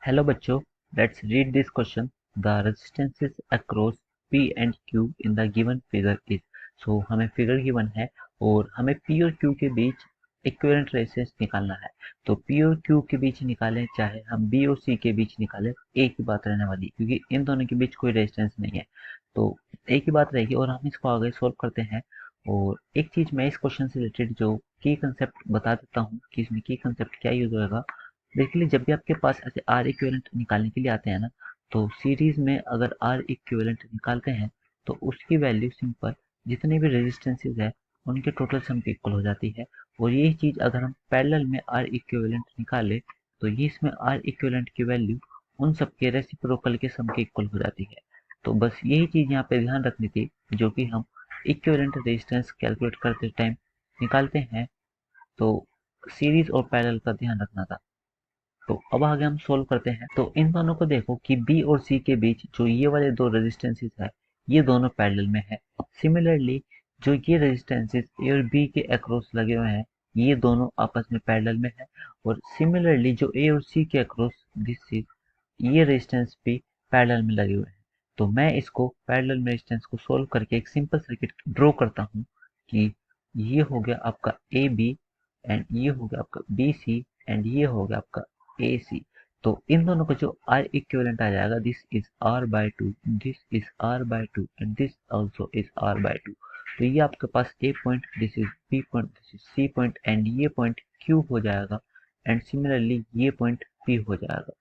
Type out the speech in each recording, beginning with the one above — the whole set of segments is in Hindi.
हेलो बच्चों, let's read this question. The resistances across P and Q in the given figure is. So हमें फिगर गिवन है और हमें P और Q के बीच इक्विवेलेंट रेजिस्टेंस निकालना है। तो P और Q के बीच निकालें, चाहे हम B और C के बीच निकालें, एक ही बात रहने वाली, क्योंकि इन दोनों के बीच कोई रेजिस्टेंस नहीं है। तो एक ही बात रहेगी और हम इसको आगे सोल्व करते हैं। और एक चीज मैं इस क्वेश्चन से रिलेटेड जो की कंसेप्ट बता देता हूँ कि इसमें की कंसेप्ट क्या यूज होगा। बेसिकली जब भी आपके पास ऐसे आर इक्विवेलेंट निकालने के लिए आते हैं ना, तो सीरीज में अगर आर इक्विवेलेंट निकालते हैं तो उसकी वैल्यू सिंपल जितने भी रेजिस्टेंसेज है उनके टोटल सम के इक्वल हो जाती है। और यही चीज अगर हम पैरेलल में आर इक्विवेलेंट निकाले तो ये इसमें आर इक्विवेलेंट की वैल्यू उन सबके रेसिप्रोकल के सम के इक्वल हो जाती है। तो बस यही चीज यहाँ पे ध्यान रखनी थी, जो कि हम इक्विवेलेंट रेजिस्टेंस कैलकुलेट करते टाइम निकालते हैं, तो सीरीज और पैरेलल का ध्यान रखना था। तो अब आगे हम सोल्व करते हैं। तो इन दोनों को देखो कि बी और सी के बीच जो ये वाले दो रेजिस्टेंसेस है, ये दोनों पैरेलल में है। सिमिलरली जो ये रेजिस्टेंसेस ए और बी के अक्रॉस लगे हुए हैं, ये दोनों आपस में पैरेलल में है। और सिमिलरली जो ए और सी के अक्रॉस दिस इज, ये रेजिस्टेंस भी पैरेलल में लगे हुए हैं। तो मैं इसको पैरेलल में रेजिस्टेंस को सोल्व करके एक सिंपल सर्किट ड्रॉ करता हूँ कि ये हो गया आपका ए बी एंड ये हो गया आपका बी सी एंड ये हो गया आपका ए सी। तो इन दोनों का जो आर इक्विवेलेंट आ जाएगा, this is R by two, this is R by two and this also is R by two. तो ये आपके पास A point, this is B point, this is C point and ये पॉइंट क्यू हो जाएगा एंड सिमिलरली ये पॉइंट पी हो जाएगा।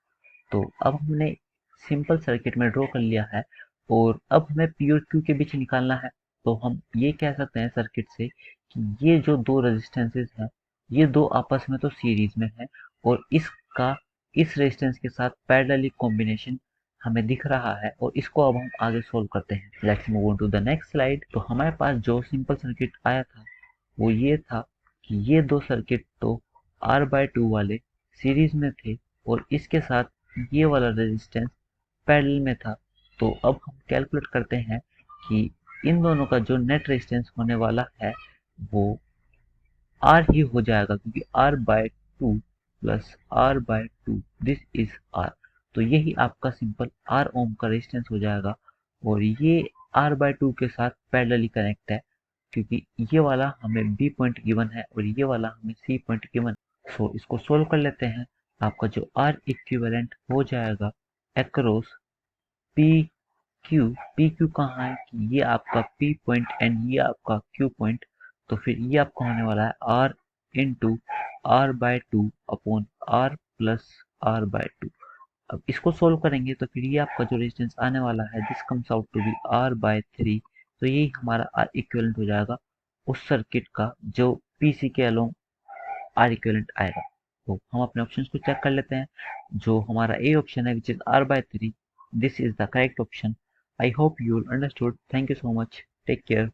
तो अब हमने सिंपल सर्किट में ड्रॉ कर लिया है और अब हमें पी और क्यू के बीच निकालना है। तो हम ये कह सकते हैं सर्किट से कि ये जो दो रेजिस्टेंसेस हैं, ये दो आपस में तो सीरीज में है और इसका इस रेजिस्टेंस के साथ पैरेलली कॉम्बिनेशन हमें दिख रहा है। और इसको अब हम आगे सोल्व करते हैं। Let's move on to the next slide. तो हमारे पास जो सिंपल सर्किट आया था वो ये था कि ये दो सर्किट तो आर बाय टू वाले सीरीज में थे और इसके साथ ये वाला रेजिस्टेंस पैरेलल में था। तो अब हम कैलकुलेट करते हैं कि इन दोनों का जो नेट रेजिस्टेंस होने वाला है वो आर ही हो जाएगा, क्योंकि R by two plus R by two this is R. तो यही आपका सिंपल आर ओम का रेजिस्टेंस हो जाएगा और ये आर बाय टू के साथ पैरेलली कनेक्ट है, क्योंकि ये वाला हमें बी पॉइंट गिवन है और ये वाला हमें सी पॉइंट गिवन है। सो इसको सोल्व कर लेते हैं। आपका जो आर इक्विवेलेंट हो जाएगा across P Q. P Q कहाँ है कि ये आपका पी पॉइंट एंड ये आपका क्यू पॉइंट। तो फिर ये आपका होने वाला है R into R by two upon R plus R by two. अब इसको सोल्व करेंगे तो फिर ये आपका जो रेजिस्टेंस आने वाला है, this comes out to be R by three. तो यही हमारा आर इक्विवेलेंट हो जाएगा उस सर्किट का जो पीसी के अलोंग आर इक्विवेलेंट आएगा। तो हम अपने ऑप्शंस को चेक कर लेते हैं। जो हमारा ए ऑप्शन है which is R by three, this is the correct option. I hope you understood. Thank you so much. Take care.